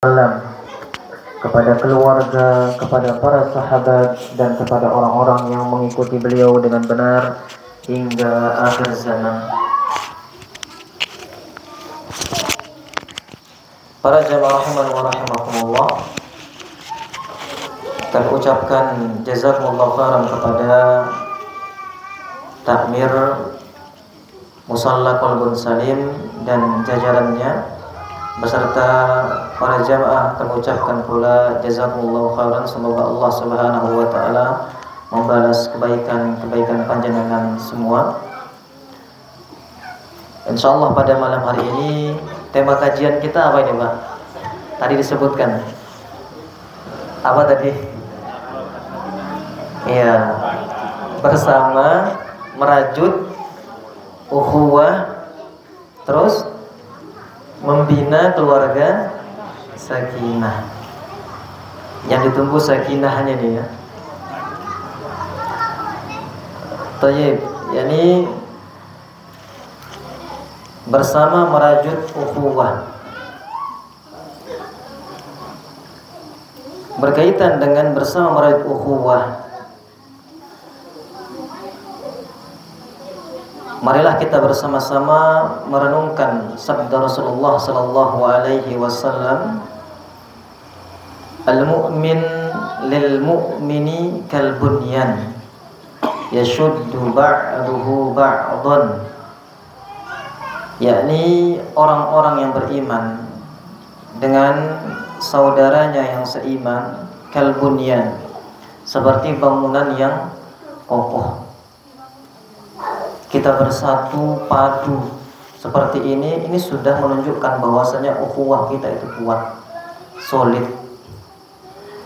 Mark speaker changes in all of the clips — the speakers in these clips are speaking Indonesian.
Speaker 1: Salam kepada keluarga, kepada para sahabat, dan kepada orang-orang yang mengikuti beliau dengan benar hingga akhir zaman. Para jamaah rahiman wa rahimakumullah, kami ucapkan jazakumullah khairan kepada takmir Musalla Qalbun Salim dan jajarannya beserta para jamaah. Kami ucapkan pula jazakumullah khairan, semoga Allah Subhanahu wa taala membalas kebaikan-kebaikan panjenengan semua. Insyaallah pada malam hari ini tema kajian kita apa ini, Pak? Tadi disebutkan. Apa tadi? Iya. Bersama merajut ukhuwah, terus membina keluarga sakinah. Yang ditunggu sakinahnya nih ya. Tayyib, yakni bersama merajut ukhuwah. Berkaitan dengan bersama merajut ukhuwah, marilah kita bersama-sama merenungkan sabda Rasulullah sallallahu alaihi wasallam, al-mu'min lil mu'mini kal bunyan yashuddu ba'duhu ba'dan. Yakni orang-orang yang beriman dengan saudaranya yang seiman kal bunyan, seperti bangunan yang kokoh. Kita bersatu padu seperti ini sudah menunjukkan bahwasanya ukhuwah kita itu kuat, solid.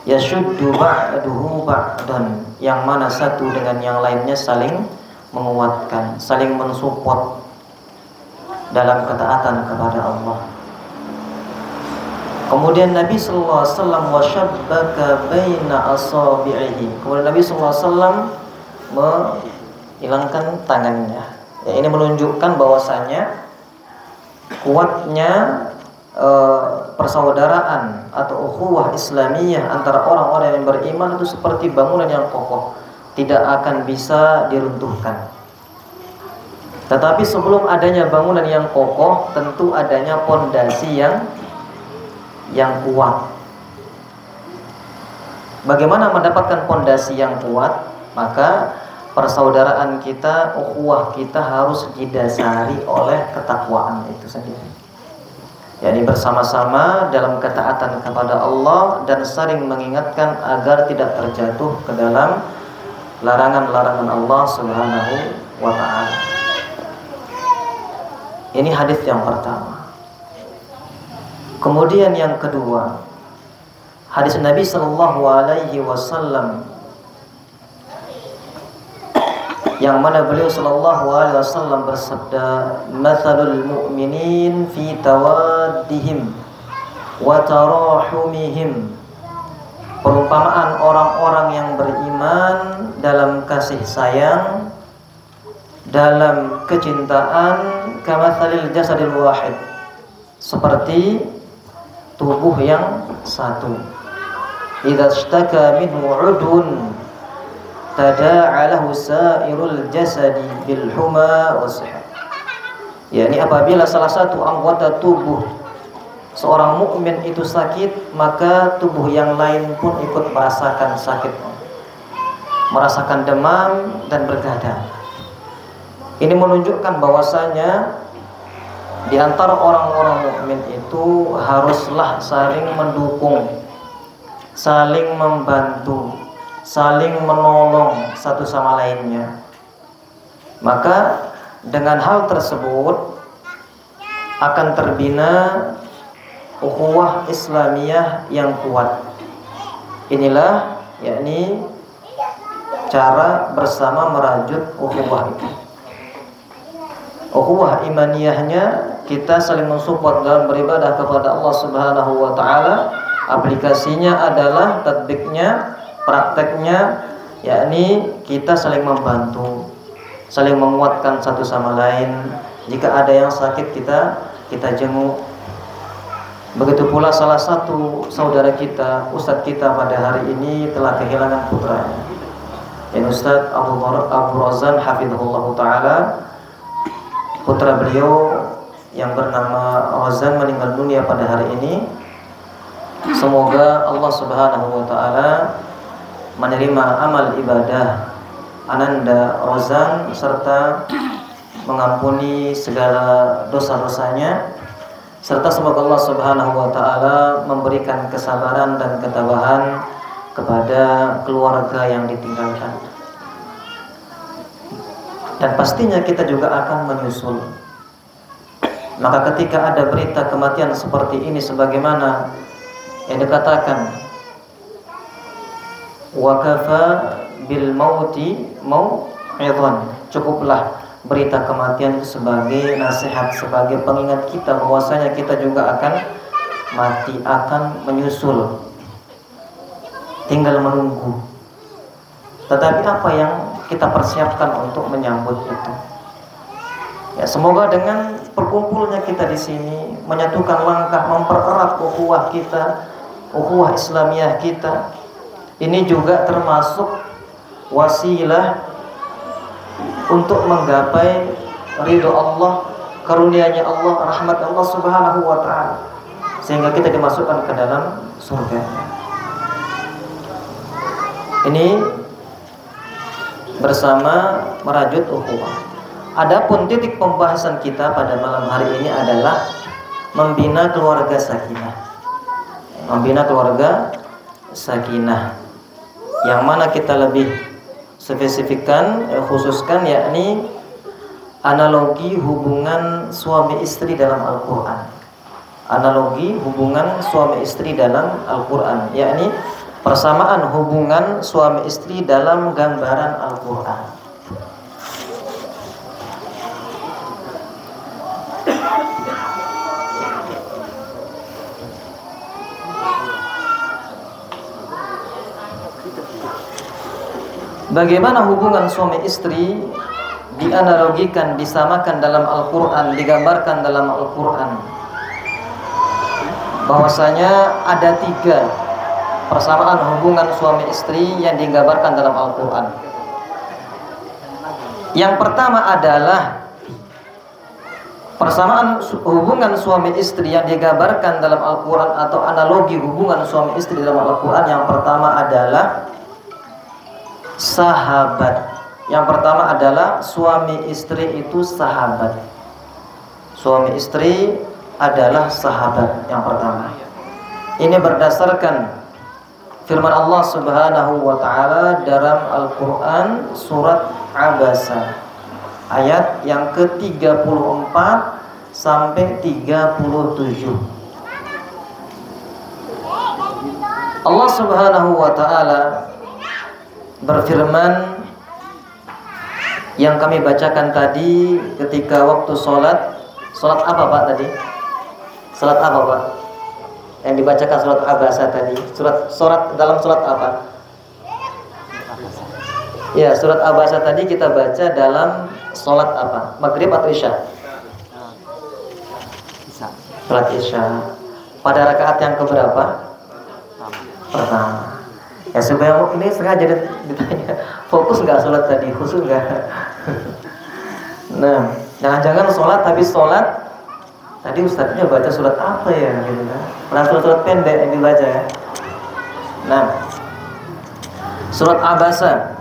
Speaker 1: Yashuddu ba'duhu ba'dan, yang mana satu dengan yang lainnya saling menguatkan, saling mensupport dalam ketaatan kepada Allah. Kemudian Nabi sallallahu alaihi wasallam wasyabbaka baina asabi'ihi. Kemudian Nabi sallallahu alaihi wasallam hilangkan tangannya. Ya, ini menunjukkan bahwasanya kuatnya persaudaraan atau ukhuwah Islamiyah antara orang-orang yang beriman itu seperti bangunan yang kokoh, tidak akan bisa diruntuhkan. Tetapi sebelum adanya bangunan yang kokoh, tentu adanya pondasi yang kuat. Bagaimana mendapatkan pondasi yang kuat? Maka persaudaraan kita, ukhuwah kita harus didasari oleh ketakwaan itu sendiri. yakni bersama-sama dalam ketaatan kepada Allah dan saling mengingatkan agar tidak terjatuh ke dalam larangan-larangan Allah Subhanahu wa taala. Ini hadis yang pertama. Kemudian yang kedua, hadis Nabi sallallahu alaihi wasallam yang mana beliau sallallahu alaihi wasallam bersabda, "Matsalul mu'minin fi tawaddihim wa tarahumihim." Perumpamaan orang-orang yang beriman dalam kasih sayang, dalam kecintaan, kamatsalil jasadil wahid, seperti tubuh yang satu. Idza ishtaka minhu 'udun tada'alahu sa'irul jasadi bil huma wasihah. yakni apabila salah satu anggota tubuh seorang mukmin itu sakit, maka tubuh yang lain pun ikut merasakan sakit, merasakan demam dan bergadang. Ini menunjukkan bahwasanya di antara orang-orang mukmin itu haruslah saling mendukung, saling membantu, saling menolong satu sama lainnya. Maka dengan hal tersebut akan terbina ukhuwah Islamiyah yang kuat. Inilah yakni cara bersama merajut ukhuwah itu. Ukhuwah imaniyahnya kita saling mensupport dalam beribadah kepada Allah Subhanahu wa taala. Aplikasinya adalah tatbiknya, prakteknya, yakni kita saling membantu, saling menguatkan satu sama lain. Jika ada yang sakit kita jenguk, Begitu pula salah satu saudara kita, ustadz kita pada hari ini telah kehilangan putranya. Ini Ustadz Abu Rozan hafizahullah ta'ala. Putra beliau yang bernama Rozan meninggal dunia pada hari ini. Semoga Allah subhanahu wa ta'ala menerima amal ibadah Ananda Rozan serta mengampuni segala dosa-dosanya, serta semoga Allah subhanahu wa ta'ala memberikan kesabaran dan ketabahan kepada keluarga yang ditinggalkan. Dan pastinya kita juga akan menyusul. Maka ketika ada berita kematian seperti ini, sebagaimana yang dikatakan, wa kafa bil mauti mau'idhan, cukuplah berita kematian itu sebagai nasihat, sebagai pengingat kita bahwasanya kita juga akan mati, akan menyusul, tinggal menunggu. Tetapi apa yang kita persiapkan untuk menyambut itu? Ya, semoga dengan berkumpulnya kita di sini menyatukan langkah, mempererat ukhuwah kita, ukhuwah Islamiyah kita. Ini juga termasuk wasilah untuk menggapai ridho Allah, karunia-Nya Allah, rahmat Allah subhanahu wa ta'ala, sehingga kita dimasukkan ke dalam surga. Ini bersama merajut ukhuwah. Adapun titik pembahasan kita pada malam hari ini adalah membina keluarga sakinah. Membina keluarga sakinah, yang mana kita lebih spesifikkan, khususkan, yakni analogi hubungan suami istri dalam Al-Quran. Analogi hubungan suami istri dalam Al-Quran, yakni persamaan hubungan suami istri dalam gambaran Al-Quran. Bagaimana hubungan suami istri dianalogikan, disamakan dalam Al-Quran, digambarkan dalam Al-Quran, bahwasanya ada 3 persamaan hubungan suami istri yang digambarkan dalam Al-Quran. Yang pertama adalah persamaan hubungan suami istri yang digambarkan dalam Al-Quran, atau analogi hubungan suami istri dalam Al-Quran. Yang pertama adalah sahabat. Yang pertama adalah suami istri itu sahabat. Suami istri adalah sahabat yang pertama. Ini berdasarkan firman Allah subhanahu wa ta'ala dalam Al-Quran surat Abasa, ayat yang ke-34 sampai 37. Allah subhanahu wa ta'ala berfirman, yang kami bacakan tadi ketika waktu sholat. Sholat apa Pak tadi? Sholat apa Pak? Yang dibacakan surat Abasa tadi. Surat dalam surat apa? Ya, surat Abasa tadi kita baca dalam sholat apa? Maghrib atau Isya? Sholat Isya. Pada rakaat yang keberapa? Pertama. Ya, sebenarnya ini sengaja ditanya, fokus nggak sholat tadi, khusus nggak? Nah, jangan-jangan sholat, tapi sholat tadi ustadznya baca surat apa ya, gitu kan? Padahal surat pendek yang dibaca ya. Nah, surat Abasa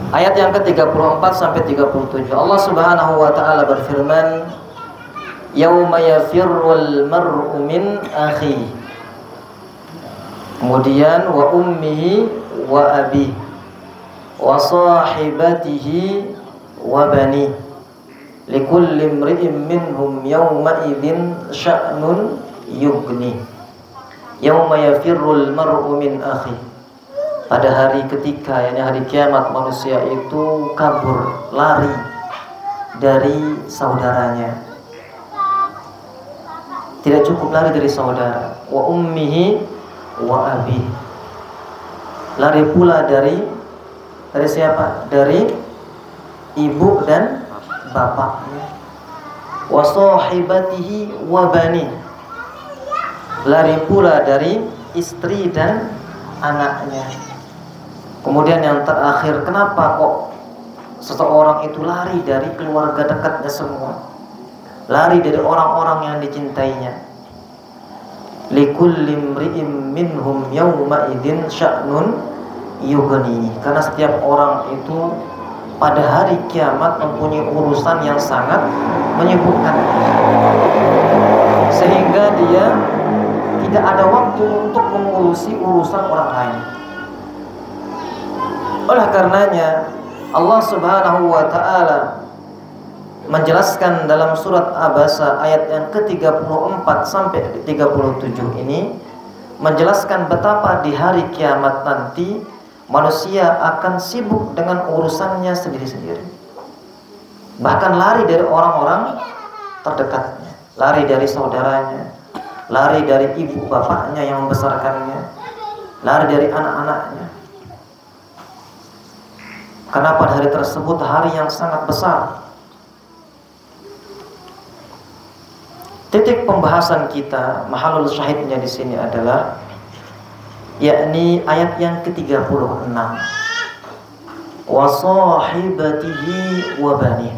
Speaker 1: ayat yang ke-34 sampai 37. Allah Subhanahu wa ta'ala berfirman, yauma yafirrul mar'u min akhihi. Kemudian wa ummihi wa abi wa sahibatihi wa bani likulli imri'in minhum yawma idzin sya'nun yughni. Yauma yafirrul mar'u min akhi. Pada hari ketika, yakni hari kiamat, manusia itu kabur, lari dari saudaranya. Tidak cukup lari dari saudara. Wa ummihi wa abi, lari pula dari siapa? Dari ibu dan bapaknya. Wa sahibatihi wa bani, lari pula dari istri dan anaknya. Kemudian yang terakhir, kenapa kok seseorang itu lari dari keluarga dekatnya semua, lari dari orang-orang yang dicintainya? Likulli imri'in minhum yawma idzin sya'nun yughni. Karena setiap orang itu pada hari kiamat mempunyai urusan yang sangat menyibukkan, sehingga dia tidak ada waktu untuk mengurusi urusan orang lain. Oleh karenanya Allah Subhanahu wa taala menjelaskan dalam surat Abasa ayat yang ke-34 sampai 37 ini, menjelaskan betapa di hari kiamat nanti manusia akan sibuk dengan urusannya sendiri-sendiri. Bahkan lari dari orang-orang terdekatnya, lari dari saudaranya, lari dari ibu bapaknya yang membesarkannya, lari dari anak-anaknya. Karena pada hari tersebut hari yang sangat besar. Titik pembahasan kita, mahalul syahidnya di sini adalah yakni ayat yang ke-36. Wa sahibatihi wa banih.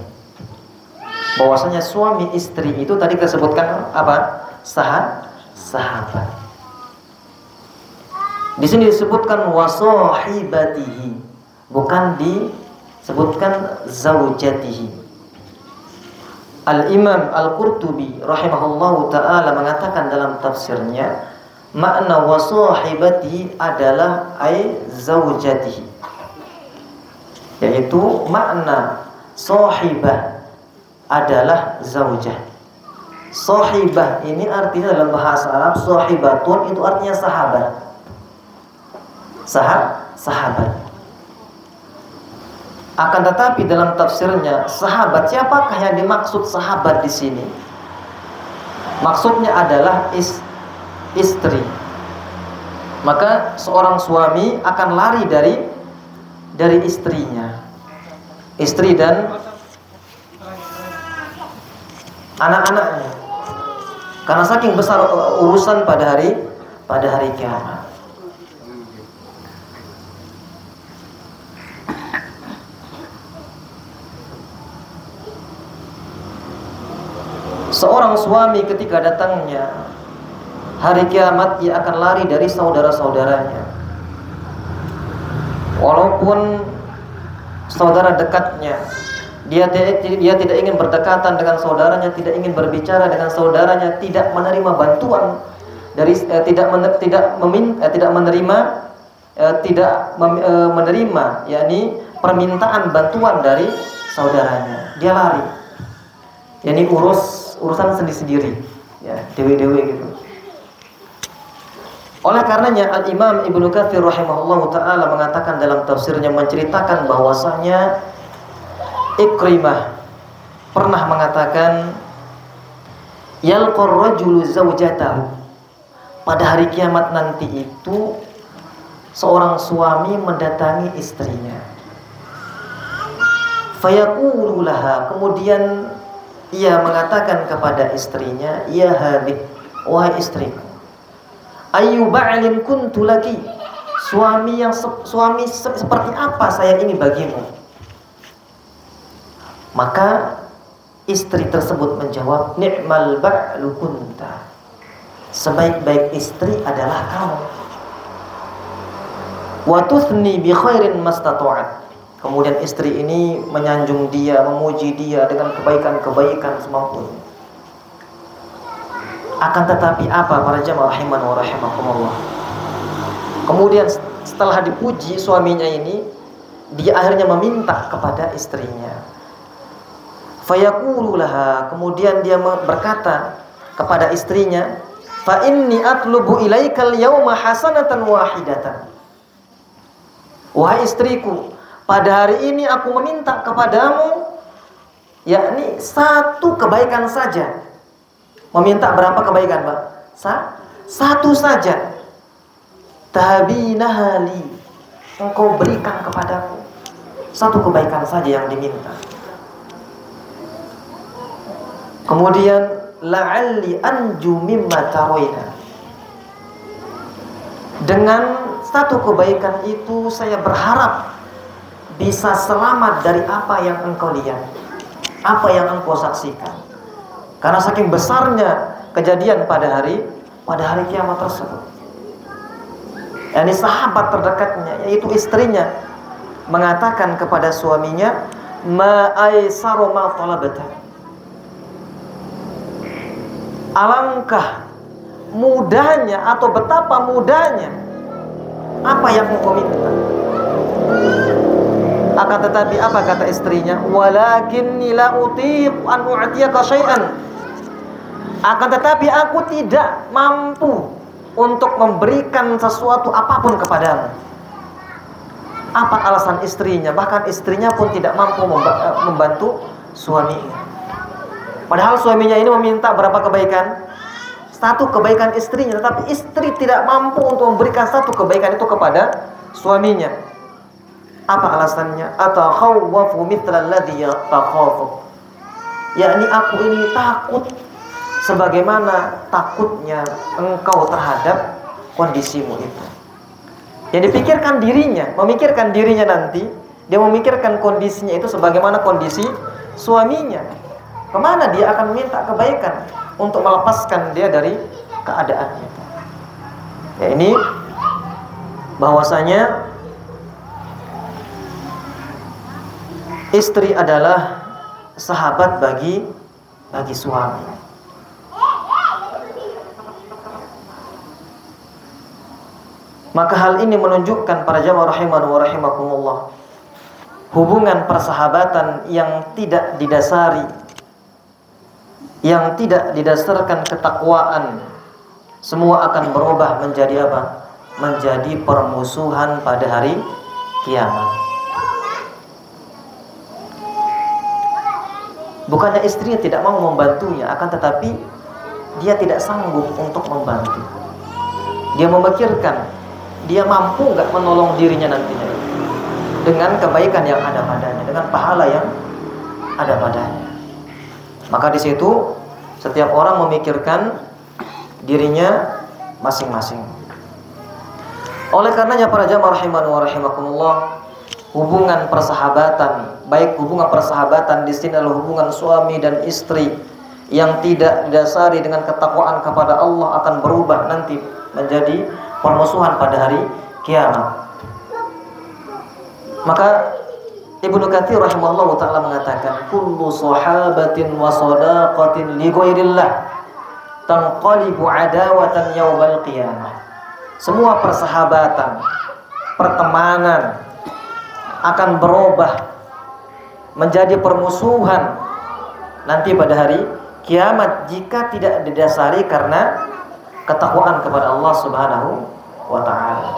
Speaker 1: Bahwasanya suami istri itu tadi disebutkan apa? Sahabat. Di sini disebutkan wa sahibatihi, bukan disebutkan zaujatihi. Al-Imam Al-Qurtubi rahimahullahu ta'ala mengatakan dalam tafsirnya, makna wa sahibatihi adalah ay zaujatihi, yaitu makna sahibah adalah zaujah. Sahibah ini artinya dalam bahasa Arab, sahibatun itu artinya sahabat. Sahabat. Akan tetapi dalam tafsirnya, sahabat, siapakah yang dimaksud sahabat di sini? Maksudnya adalah istri. Maka seorang suami akan lari dari istrinya, istri dan anak-anaknya, karena saking besar urusan pada hari kiamat. Seorang suami ketika datangnya hari kiamat, dia akan lari dari saudara-saudaranya. Walaupun saudara dekatnya, dia tidak ingin berdekatan dengan saudaranya, tidak ingin berbicara dengan saudaranya, tidak menerima bantuan dari menerima yakni permintaan bantuan dari saudaranya. Dia lari, yakni urusan sendiri-sendiri, ya, dewe-dewe gitu. Oleh karenanya Al-Imam Ibnu Katsir rahimahullahu ta'ala mengatakan dalam tafsirnya, menceritakan bahwasanya Ikrimah pernah mengatakan, yalqar rajulu zaujatahu, pada hari kiamat nanti itu seorang suami mendatangi istrinya. Fayaqulu laha, kemudian ia mengatakan kepada istrinya, ya hadhi, wahai istriku, ayu ba'lin kuntu laki, suami seperti apa saya ini bagimu? Maka istri tersebut menjawab, ni'mal ba'lu kunta, sebaik-baik istri adalah kamu. Wa tuthni bi khairin mastata'at, kemudian istri ini menyanjung dia, memuji dia dengan kebaikan-kebaikan semampunya. Akan tetapi apa para jamaah rahiman wa rahimakumullah, kemudian setelah dipuji suaminya ini, dia akhirnya meminta kepada istrinya. Fayaqulu laha, kemudian dia berkata kepada istrinya, fa inni atlubu ilaikal yauma hasanatan wahidatan, wahai istriku, pada hari ini aku meminta kepadamu yakni satu kebaikan saja. Meminta berapa kebaikan, Pak? Satu saja. Tahabinahali, engkau berikan kepadaku satu kebaikan saja yang diminta. Kemudian la'alli anju mimma taroina, Dengan satu kebaikan itu saya berharap bisa selamat dari apa yang engkau lihat, apa yang engkau saksikan. Karena saking besarnya kejadian pada hari kiamat tersebut. Yani sahabat terdekatnya, yaitu istrinya, mengatakan kepada suaminya, ma aisaru ma talabata. Alangkah mudahnya atau betapa mudahnya apa yang engkau minta. Akan tetapi apa kata istrinya? Walakinni la utiq an u'tiyaka syai'an. Akan tetapi aku tidak mampu untuk memberikan sesuatu apapun kepadamu. Apa alasan istrinya? Bahkan istrinya pun tidak mampu membantu suaminya. Padahal suaminya ini meminta berapa kebaikan? Satu kebaikan istrinya, tetapi istri tidak mampu untuk memberikan satu kebaikan itu kepada suaminya. Apa alasannya? Atakhawwafu mithla alladhi yatakhafu. Yakni aku ini takut sebagaimana takutnya engkau terhadap kondisimu itu. Yang dipikirkan dirinya, memikirkan dirinya nanti, dia memikirkan kondisinya itu sebagaimana kondisi suaminya. Kemana dia akan minta kebaikan untuk melepaskan dia dari keadaannya. Ya, ini bahwasanya istri adalah sahabat bagi suami. Maka hal ini menunjukkan para jamaah rahimani wa rahimakumullah, hubungan persahabatan yang tidak didasari, yang tidak didasarkan ketakwaan, semua akan berubah menjadi apa? Menjadi permusuhan pada hari kiamat. Bukannya istrinya tidak mau membantunya, akan tetapi dia tidak sanggup untuk membantu. Dia memikirkan, dia mampu nggak menolong dirinya nantinya dengan kebaikan yang ada padanya, dengan pahala yang ada padanya. Maka di situ setiap orang memikirkan dirinya masing-masing. Oleh karenanya para jamaah rahimani wa rahimakumullah, hubungan persahabatan, baik hubungan persahabatan di sini adalah hubungan suami dan istri yang tidak didasari dengan ketakwaan kepada Allah, akan berubah nanti menjadi permusuhan pada hari kiamat. Maka Ibnu Katsir rahimahullah ta'ala mengatakan, kullu sahabatin wa sadaqatin li ghairillah tanqalibu adawatan yaumal qiyamah. Semua persahabatan, pertemanan akan berubah menjadi permusuhan nanti pada hari kiamat jika tidak didasari karena ketakwaan kepada Allah Subhanahu wa ta'ala.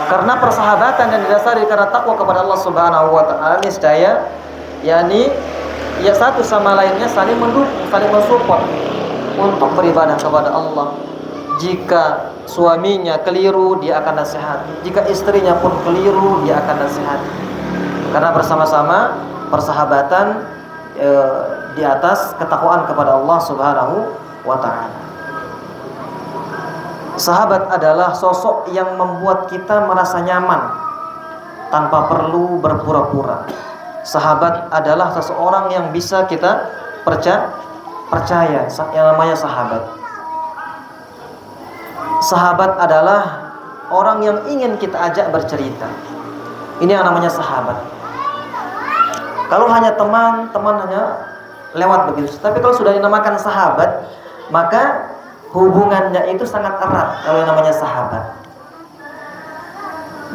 Speaker 1: Karena persahabatan yang didasari karena takwa kepada Allah Subhanahu wa ta'ala, niscaya yakni ya satu sama lainnya saling mendukung, saling mensupport untuk beribadah kepada Allah. Jika suaminya keliru, dia akan nasihati. Jika istrinya pun keliru, dia akan nasihati. Karena bersama-sama persahabatan di atas ketakwaan kepada Allah Subhanahu wa ta'ala. Sahabat adalah sosok yang membuat kita merasa nyaman tanpa perlu berpura-pura. Sahabat adalah seseorang yang bisa kita percaya, yang namanya sahabat. Sahabat adalah orang yang ingin kita ajak bercerita. Ini yang namanya sahabat. Kalau hanya teman hanya lewat begitu. Tapi kalau sudah dinamakan sahabat, maka hubungannya itu sangat erat kalau yang namanya sahabat.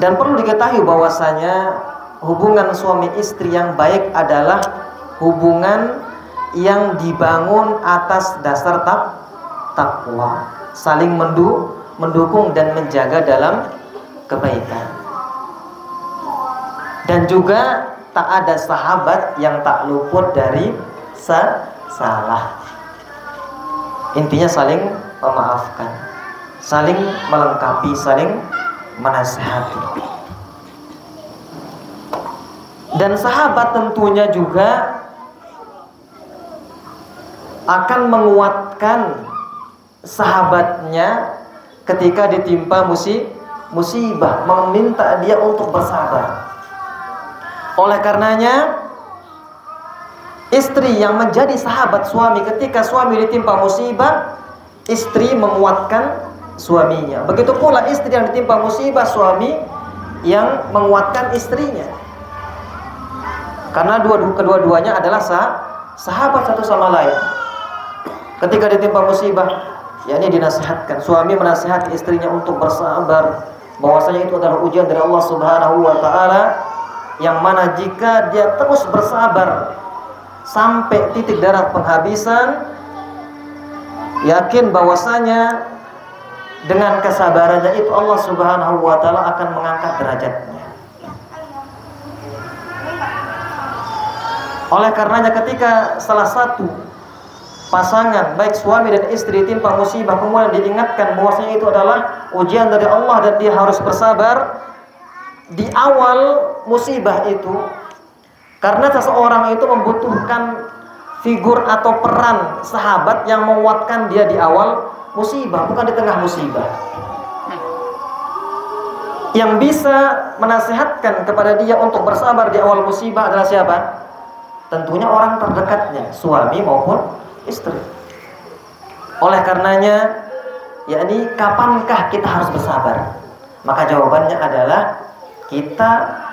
Speaker 1: Dan perlu diketahui bahwasanya hubungan suami istri yang baik adalah hubungan yang dibangun atas dasar takwa, saling mendukung dan menjaga dalam kebaikan. Dan juga tak ada sahabat yang tak luput dari salah. Intinya saling memaafkan, saling melengkapi, saling menasihati. Dan sahabat tentunya juga akan menguatkan sahabatnya ketika ditimpa musibah, meminta dia untuk bersabar. Oleh karenanya, istri yang menjadi sahabat suami ketika suami ditimpa musibah, istri menguatkan suaminya. Begitu pula istri yang ditimpa musibah, suami yang menguatkan istrinya. Karena kedua-duanya adalah sahabat satu sama lain. Ketika ditimpa musibah, yakni dinasihatkan, suami menasihati istrinya untuk bersabar, bahwasanya itu adalah ujian dari Allah Subhanahu wa taala, yang mana jika dia terus bersabar sampai titik darah penghabisan, yakin bahwasanya dengan kesabarannya itu Allah Subhanahu wa taala akan mengangkat derajatnya. Oleh karenanya ketika salah satu pasangan baik suami dan istri ditimpa musibah, kemudian diingatkan bahwasanya itu adalah ujian dari Allah dan dia harus bersabar di awal musibah itu, karena seseorang itu membutuhkan figur atau peran sahabat yang menguatkan dia di awal musibah, bukan di tengah musibah. Yang bisa menasihatkan kepada dia untuk bersabar di awal musibah adalah siapa? Tentunya orang terdekatnya, suami maupun istri. Oleh karenanya, yakni kapankah kita harus bersabar? Maka jawabannya adalah kita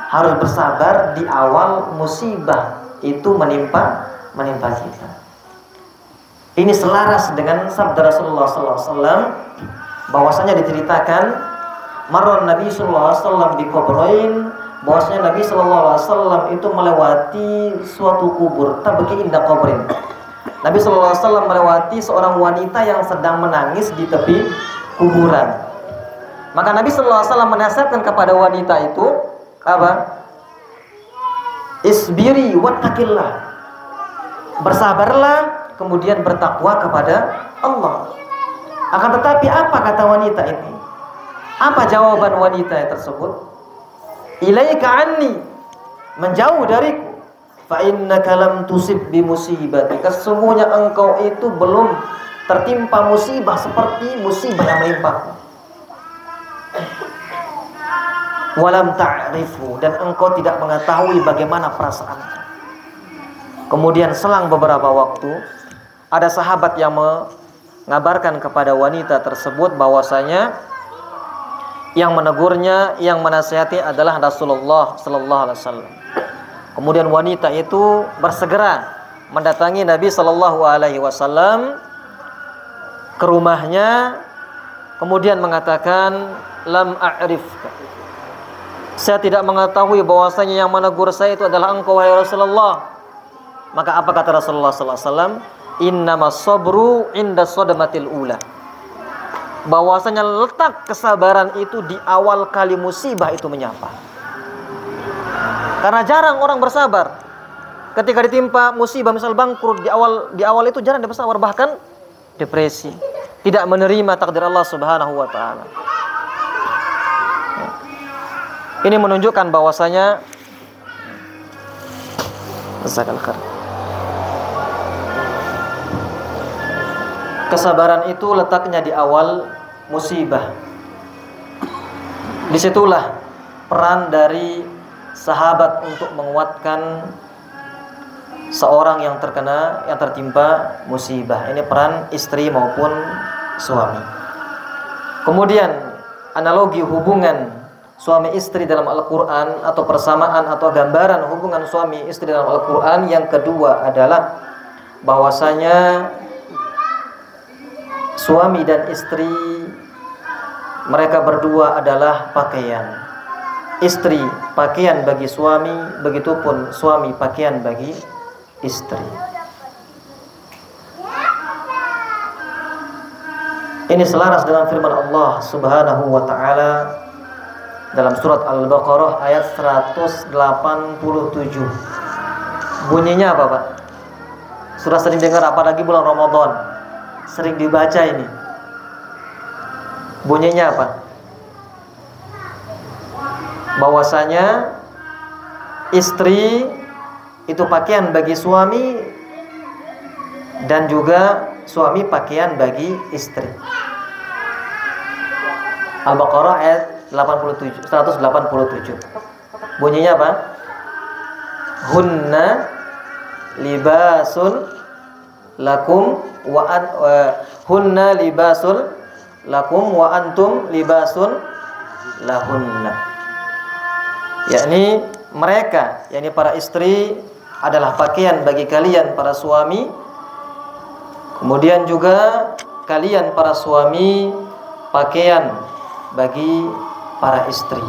Speaker 1: harus bersabar di awal musibah itu menimpa kita. Ini selaras dengan sabda Rasulullah SAW, bahwasanya diceritakan marron Nabi SAW di kubrain, bahwasanya Nabi SAW itu melewati suatu kubur, tabki inda kubrin. Nabi SAW melewati seorang wanita yang sedang menangis di tepi kuburan. Maka Nabi SAW menasihatkan kepada wanita itu apa? Isbiri wattaqillah, bersabarlah, kemudian bertakwa kepada Allah. Akan tetapi apa kata wanita ini? Apa jawaban wanita tersebut? Ilaika anni, menjauh dariku. Fa innaka lam tusib bi musibati, sesungguhnya engkau itu belum tertimpa musibah seperti musibah yang menimpaku. Walam ta'rifu, dan engkau tidak mengetahui bagaimana perasaanku. Kemudian selang beberapa waktu, ada sahabat yang mengabarkan kepada wanita tersebut bahwasanya yang menegurnya, yang menasihati adalah Rasulullah sallallahu alaihi wasallam. Kemudian wanita itu bersegera mendatangi Nabi sallallahu alaihi wasallam ke rumahnya, kemudian mengatakan, lam a'rifka, saya tidak mengetahui bahwasanya yang menegur saya itu adalah engkau wahai Rasulullah. Maka apa kata Rasulullah sallallahu alaihi wasallam? Innamas sabru inda sadamatil ula, bahwasanya letak kesabaran itu di awal kali musibah itu menyapa. Karena jarang orang bersabar ketika ditimpa musibah, misal bangkrut, di awal itu jarang dia bersabar, bahkan depresi, tidak menerima takdir Allah Subhanahu wa taala. Ini menunjukkan bahwasanya kesabaran itu letaknya di awal musibah. Disitulah peran dari sahabat untuk menguatkan seorang yang tertimpa musibah. Ini peran istri maupun suami. Kemudian analogi hubungan suami istri dalam Al-Quran, atau persamaan atau gambaran hubungan suami istri dalam Al-Quran yang kedua adalah bahwasanya suami dan istri mereka berdua adalah pakaian. Istri pakaian bagi suami, begitupun suami pakaian bagi istri. Ini selaras dengan firman Allah Subhanahu wa taala dalam surat Al-Baqarah ayat 187. Bunyinya apa, Pak? Sudah sering dengar, apalagi bulan Ramadan, sering dibaca ini. Bunyinya apa? Bahwasanya istri itu pakaian bagi suami, dan juga suami pakaian bagi istri. Al-Baqarah ayat 187. Bunyinya apa? Hunna libasul lakum hunna libasul lakum wa antum libasul lahunna. Yakni mereka, yakni para istri adalah pakaian bagi kalian para suami. Kemudian juga kalian para suami pakaian bagi para istri.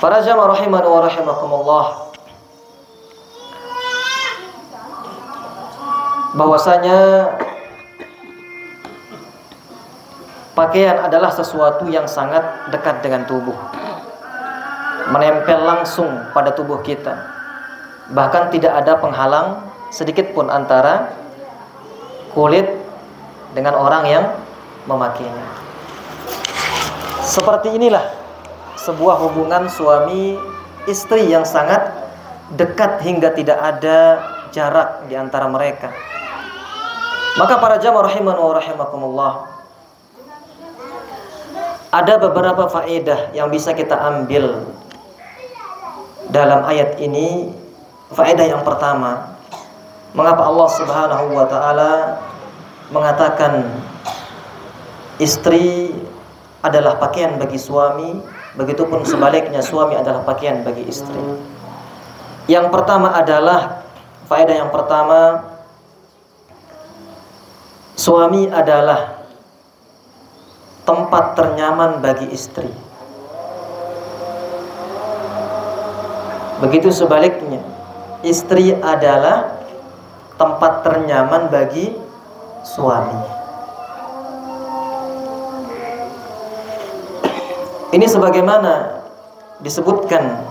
Speaker 1: Para jamaah rahimani wa rahimakumullah, bahwasanya pakaian adalah sesuatu yang sangat dekat dengan tubuh, menempel langsung pada tubuh kita. Bahkan tidak ada penghalang sedikit pun antara kulit dengan orang yang memakainya. Seperti inilah sebuah hubungan suami istri yang sangat dekat hingga tidak ada jarak di antara mereka. Maka para jamaah rahimani wa rahimakumullah, ada beberapa faedah yang bisa kita ambil dalam ayat ini. Faedah yang pertama, mengapa Allah Subhanahu wa taala mengatakan istri adalah pakaian bagi suami, begitupun sebaliknya suami adalah pakaian bagi istri. Yang pertama adalah, faedah yang pertama, suami adalah tempat ternyaman bagi istri. Begitu sebaliknya, istri adalah tempat ternyaman bagi suami. Ini sebagaimana disebutkan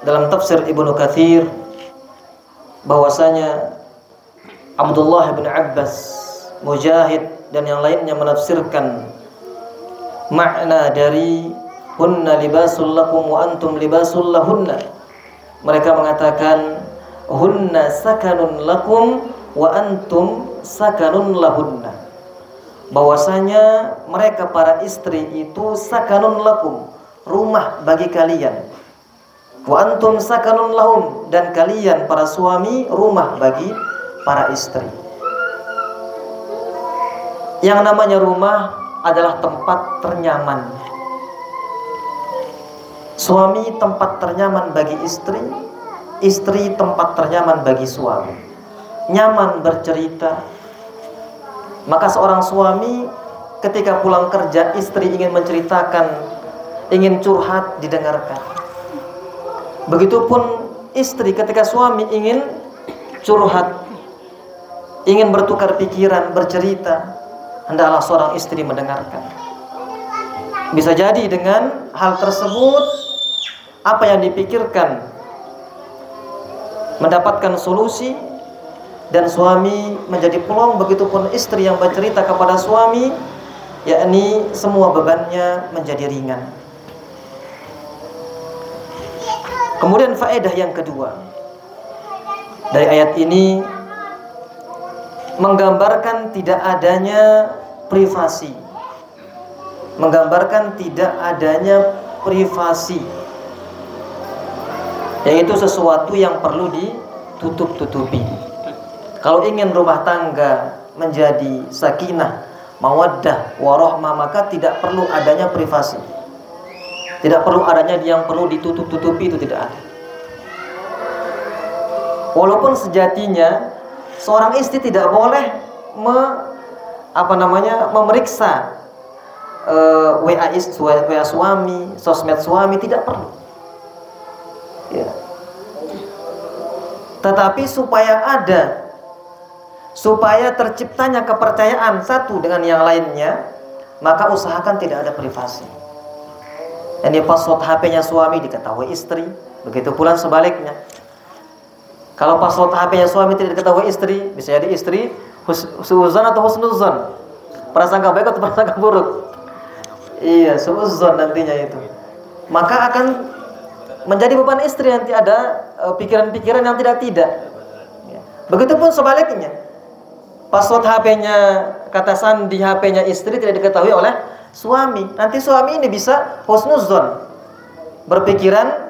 Speaker 1: dalam tafsir Ibnu Katsir, bahwasanya Abdullah bin Abbas, Mujahid dan yang lainnya menafsirkan makna dari hunna libasul lakum wa antum libasul lahunna. Mereka mengatakan hunna sakanun lakum wa antum sakanun lahunna, bahwasanya mereka para istri itu sakanun lakum, rumah bagi kalian, wa antum sakanun lahum, dan kalian para suami rumah bagi para istri. Yang namanya rumah adalah tempat ternyaman. Suami tempat ternyaman bagi istri, istri tempat ternyaman bagi suami. Nyaman bercerita. Maka seorang suami ketika pulang kerja, istri ingin menceritakan, ingin curhat, didengarkan. Begitupun istri ketika suami ingin curhat, ingin bertukar pikiran, bercerita, hendaklah seorang istri mendengarkan. Bisa jadi dengan hal tersebut, apa yang dipikirkan mendapatkan solusi, dan suami menjadi pelong. Begitupun istri yang bercerita kepada suami, yakni semua bebannya menjadi ringan. Kemudian faedah yang kedua dari ayat ini, menggambarkan tidak adanya privasi, menggambarkan tidak adanya privasi, yaitu sesuatu yang perlu ditutup-tutupi. Kalau ingin rumah tangga menjadi sakinah, mawaddah, warahmah, maka tidak perlu adanya privasi. Tidak perlu adanya yang perlu ditutup-tutupi, itu tidak ada. Walaupun sejatinya seorang istri tidak boleh memeriksa WA suami, sosmed suami, tidak perlu. Ya. Tetapi supaya terciptanya kepercayaan satu dengan yang lainnya, maka usahakan tidak ada privasi. Yang password HP-nya suami diketahui istri, begitu pula sebaliknya. Kalau password HP-nya suami tidak diketahui istri, bisa jadi istri suuzon atau husnuzon, prasangka baik atau prasangka buruk. Iya, suuzon nantinya itu. Maka akan menjadi beban istri, nanti ada pikiran-pikiran yang tidak. Begitupun sebaliknya, password HP-nya, kata sandi HP-nya istri tidak diketahui oleh suami. Nanti suami ini bisa husnuzon, berpikiran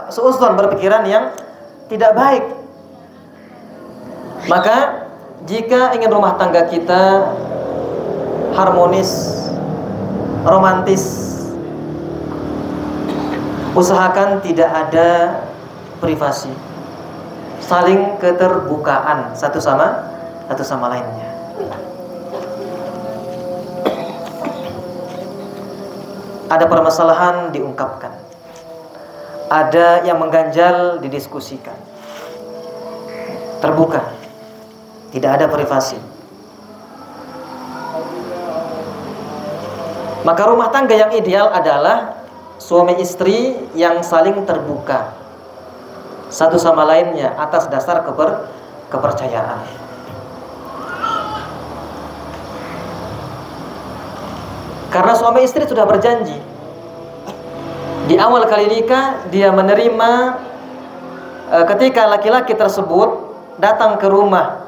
Speaker 1: suudzon, berpikiran yang tidak baik. Maka jika ingin rumah tangga kita harmonis, romantis, usahakan tidak ada privasi, saling keterbukaan satu sama lainnya. Ada permasalahan diungkapkan, ada yang mengganjal didiskusikan, terbuka, tidak ada privasi. Maka rumah tangga yang ideal adalah suami istri yang saling terbuka satu sama lainnya atas dasar kepercayaan. Karena suami istri sudah berjanji di awal kali nikah, dia menerima ketika laki-laki tersebut datang ke rumah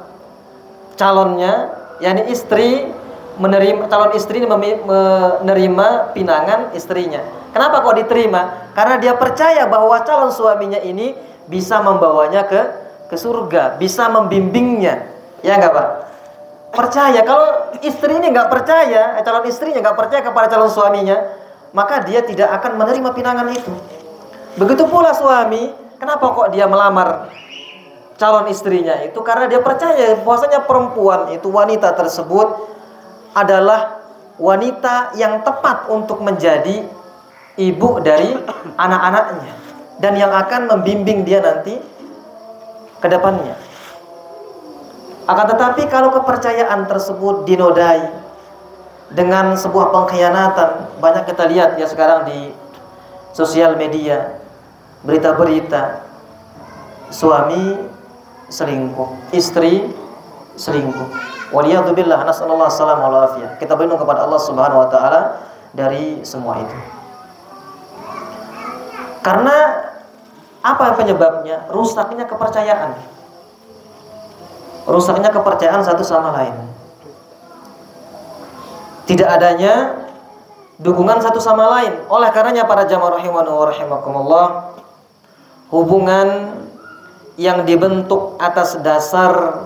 Speaker 1: calonnya, yakni istri menerima, calon istri menerima pinangan istrinya. Kenapa kok diterima? Karena dia percaya bahwa calon suaminya ini bisa membawanya ke surga, bisa membimbingnya. Ya enggak, Pak? Percaya. Kalau istri ini enggak percaya, calon istrinya enggak percaya kepada calon suaminya, maka dia tidak akan menerima pinangan itu. Begitu pula suami, kenapa kok dia melamar calon istrinya itu? Karena dia percaya bahwasanya perempuan itu, wanita tersebut adalah wanita yang tepat untuk menjadi ibu dari anak-anaknya dan yang akan membimbing dia nanti ke depannya. Akan tetapi kalau kepercayaan tersebut dinodai dengan sebuah pengkhianatan, banyak kita lihat ya sekarang di sosial media, berita-berita suami selingkuh, istri selingkuh. Waliyadzubillah, nasallallahu salam wal afiyah. Kita berlindung kepada Allah Subhanahu wa taala dari semua itu. Karena apa penyebabnya? Rusaknya kepercayaan. Rusaknya kepercayaan satu sama lain. Tidak adanya dukungan satu sama lain. Oleh karenanya para jamaah rahimani wa rahimakumullah, hubungan yang dibentuk atas dasar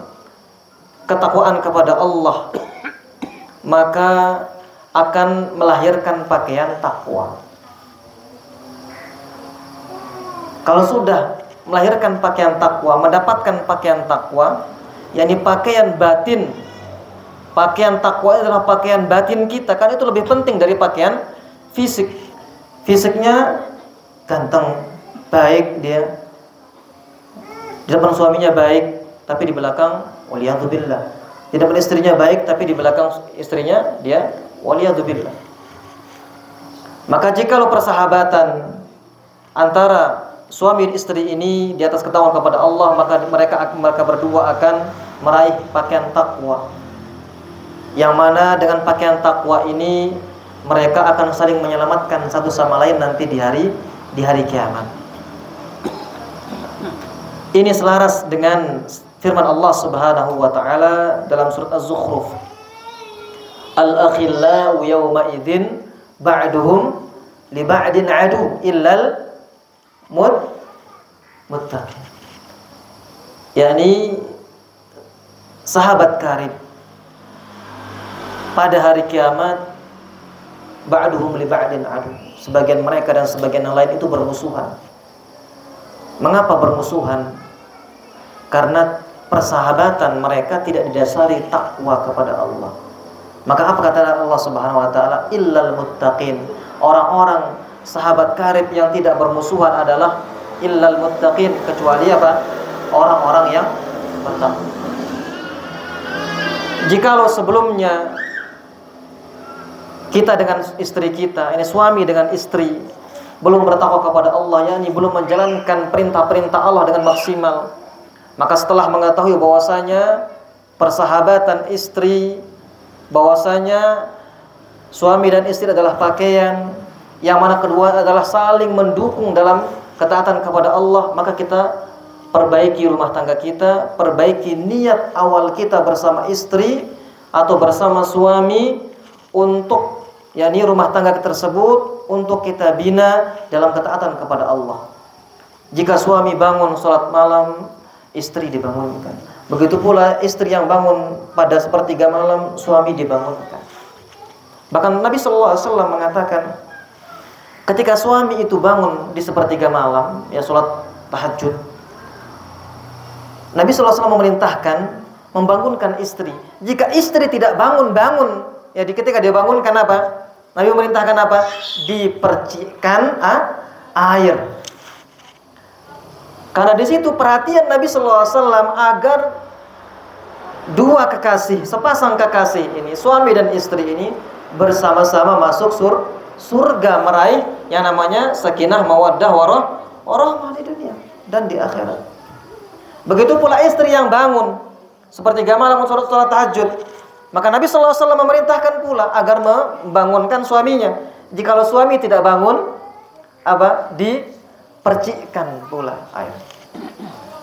Speaker 1: ketakwaan kepada Allah maka akan melahirkan pakaian takwa. Kalau sudah melahirkan pakaian takwa, mendapatkan pakaian takwa, yakni pakaian batin. Pakaian takwa adalah pakaian batin kita, kan itu lebih penting dari pakaian fisik. Fisiknya ganteng, baik dia, di depan suaminya baik, tapi di belakang waliyadzubillah. Di depan istrinya baik, tapi di belakang istrinya dia waliyadzubillah. Maka jikalau persahabatan antara suami dan istri ini di atas ketakwaan kepada Allah, maka mereka berdua akan meraih pakaian takwa. Yang mana dengan pakaian takwa ini mereka akan saling menyelamatkan satu sama lain nanti di hari kiamat. Ini selaras dengan firman Allah Subhanahu wa taala dalam surat Az-Zukhruf. Al-akhillau yawma idzin ba'duhum li ba'din adu illal muttaqin. Yani sahabat karib pada hari kiamat ba'duhum li ba'din adu. Sebagian mereka dan sebagian yang lain itu bermusuhan. Mengapa bermusuhan? Karena persahabatan mereka tidak didasari takwa kepada Allah. Maka apa kata Allah Subhanahu wa taala? Illal muttaqin. Orang-orang sahabat karib yang tidak bermusuhan adalah illal muttaqin, kecuali apa? Orang-orang yang bertakwa. Jikalau sebelumnya kita dengan istri kita, ini suami dengan istri, belum bertakwa kepada Allah, yakni belum menjalankan perintah-perintah Allah dengan maksimal, maka setelah mengetahui bahwasanya persahabatan istri, bahwasanya suami dan istri adalah pakaian, yang mana kedua adalah saling mendukung dalam ketaatan kepada Allah, maka kita perbaiki rumah tangga kita, perbaiki niat awal kita bersama istri atau bersama suami untuk rumah tangga tersebut untuk kita bina dalam ketaatan kepada Allah. Jika suami bangun sholat malam, istri dibangunkan. Begitu pula istri yang bangun pada sepertiga malam, suami dibangunkan. Bahkan Nabi SAW mengatakan, ketika suami itu bangun di sepertiga malam, sholat tahajud, Nabi SAW memerintahkan membangunkan istri. Jika istri tidak bangun, ketika dia bangunkan apa? Nabi memerintahkan apa? Dipercikkan air. Karena di situ perhatian Nabi SAW agar dua kekasih, sepasang kekasih ini, suami dan istri ini bersama-sama masuk surga, meraih yang namanya sakinah mawaddah warahmah di dunia dan di akhirat. Begitu pula istri yang bangun sepertiga malam sholat tahajud, maka Nabi SAW memerintahkan pula agar membangunkan suaminya. Jikalau suami tidak bangun, dipercikkan pula air.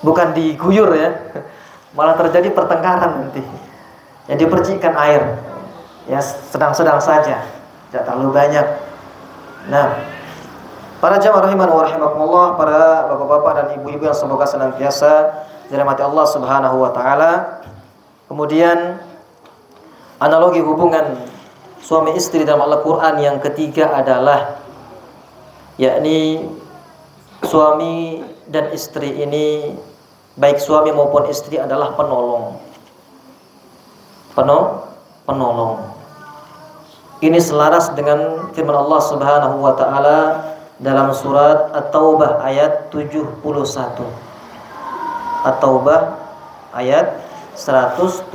Speaker 1: Bukan diguyur ya, malah terjadi pertengkaran nanti. Ya, dipercikkan air. Ya, sedang-sedang saja, tidak terlalu banyak. Nah, para jamaah rahiman wa rahimakumullah, para bapak-bapak dan ibu-ibu yang semoga senantiasa dirahmati Allah Subhanahu wa taala. Kemudian analogi hubungan suami istri dalam Al-Qur'an yang ketiga adalah yakni suami dan istri ini, baik suami maupun istri adalah penolong. Penolong. Ini selaras dengan firman Allah Subhanahu wa taala dalam surat At-Taubah ayat 71. At-Taubah ayat 171.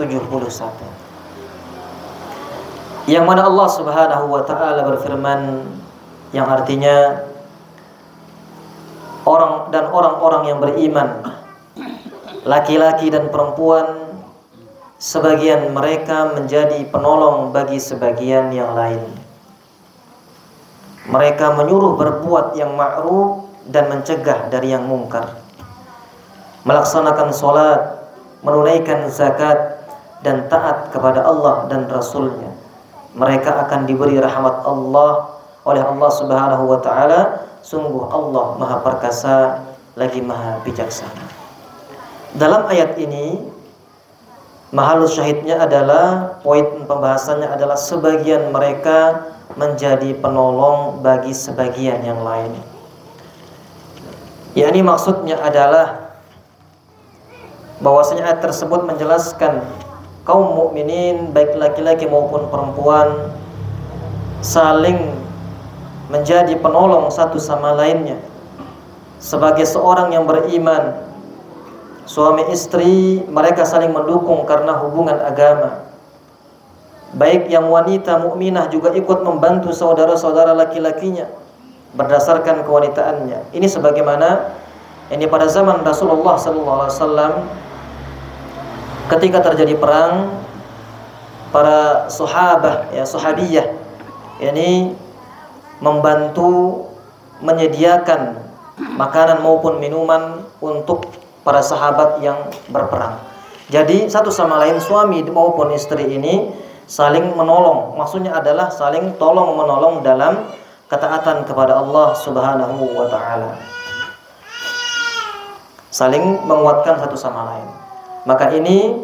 Speaker 1: Yang mana Allah Subhanahu wa taala berfirman yang artinya orang-orang yang beriman, laki-laki dan perempuan, sebagian mereka menjadi penolong bagi sebagian yang lain. Mereka menyuruh berbuat yang ma'ruf dan mencegah dari yang mungkar, melaksanakan sholat, menunaikan zakat, dan taat kepada Allah dan Rasulnya. Mereka akan diberi rahmat Allah oleh Allah Subhanahu wa ta'ala. Sungguh Allah Maha Perkasa lagi Maha Bijaksana. Dalam ayat ini mahalus syahidnya adalah, poin pembahasannya adalah sebagian mereka menjadi penolong bagi sebagian yang lain. Yakni maksudnya adalah bahwasanya ayat tersebut menjelaskan kaum mukminin baik laki-laki maupun perempuan saling menjadi penolong satu sama lainnya. Sebagai seorang yang beriman, suami istri mereka saling mendukung karena hubungan agama. Baik yang wanita mukminah juga ikut membantu saudara-saudara laki-lakinya berdasarkan kewanitaannya. Ini sebagaimana ini pada zaman Rasulullah SAW ketika terjadi perang, para sahabiyah ini membantu menyediakan makanan maupun minuman untuk para sahabat yang berperang. Jadi satu sama lain suami maupun istri ini saling menolong. Maksudnya adalah saling tolong menolong dalam ketaatan kepada Allah Subhanahu wa taala. Saling menguatkan satu sama lain. Maka ini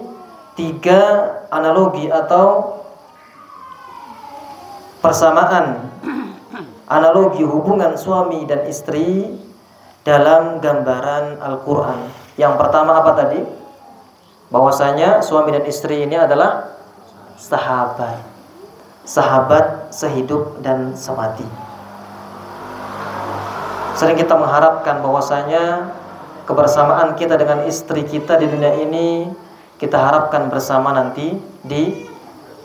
Speaker 1: tiga analogi atau persamaan analogi hubungan suami dan istri dalam gambaran Al-Qur'an. Yang pertama apa tadi? Bahwasanya suami dan istri ini adalah sahabat sehidup dan semati. Sering kita mengharapkan bahwasanya kebersamaan kita dengan istri kita di dunia ini kita harapkan bersama nanti di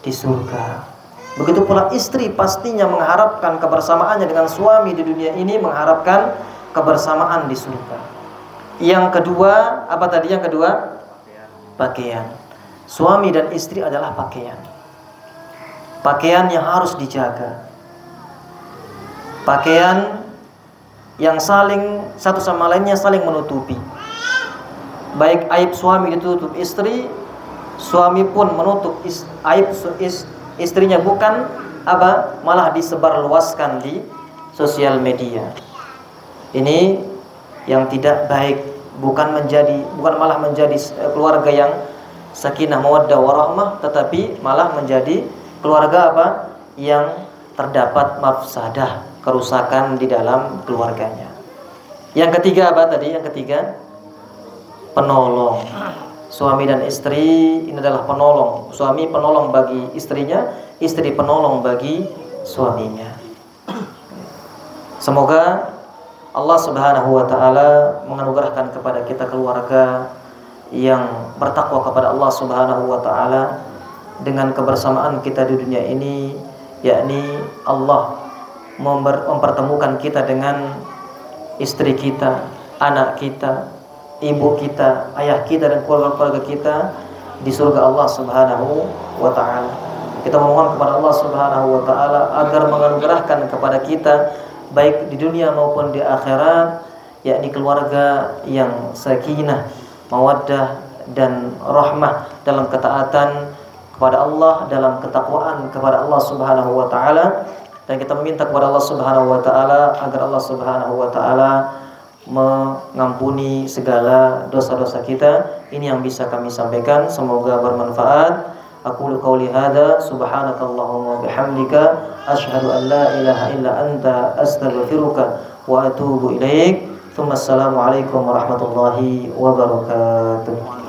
Speaker 1: surga. Begitu pula istri pastinya mengharapkan kebersamaannya dengan suami di dunia ini, mengharapkan kebersamaan di surga. Yang kedua, apa tadi yang kedua? Pakaian. Suami dan istri adalah pakaian. Pakaian yang harus dijaga. Pakaian yang saling satu sama lainnya saling menutupi. baik aib suami ditutup istri, suami pun menutup aib istrinya, bukan apa, malah disebarluaskan di sosial media. Ini yang tidak baik, bukan malah menjadi keluarga yang sakinah mawaddah warahmah, tetapi malah menjadi keluarga apa, yang terdapat mafsadah, kerusakan di dalam keluarganya. Yang ketiga apa tadi? Yang ketiga, penolong. Suami dan istri ini adalah penolong. Suami penolong bagi istrinya, istri penolong bagi suaminya. Semoga Allah Subhanahu wa taala menganugerahkan kepada kita keluarga yang bertakwa kepada Allah Subhanahu wa taala dengan kebersamaan kita di dunia ini, yakni Allah mempertemukan kita dengan istri kita, anak kita, ibu kita, ayah kita, dan keluarga-keluarga kita di surga Allah Subhanahu wa taala. Kita memohon kepada Allah Subhanahu wa taala agar menganugerahkan kepada kita baik di dunia maupun di akhirat, yakni keluarga yang sakinah, mawaddah dan rahmah dalam ketaatan kepada Allah, dalam ketakwaan kepada Allah Subhanahu wa taala. Dan kita meminta kepada Allah Subhanahu wa taala agar Allah Subhanahu wa taala mengampuni segala dosa-dosa kita. Ini yang bisa kami sampaikan, semoga bermanfaat. Aqulu qouli hadza subhanakallahumma wa bihamdika asyhadu an la ilaha illa anta astaghfiruka wa atubu ilaik. Assalamualaikum warahmatullahi wabarakatuh.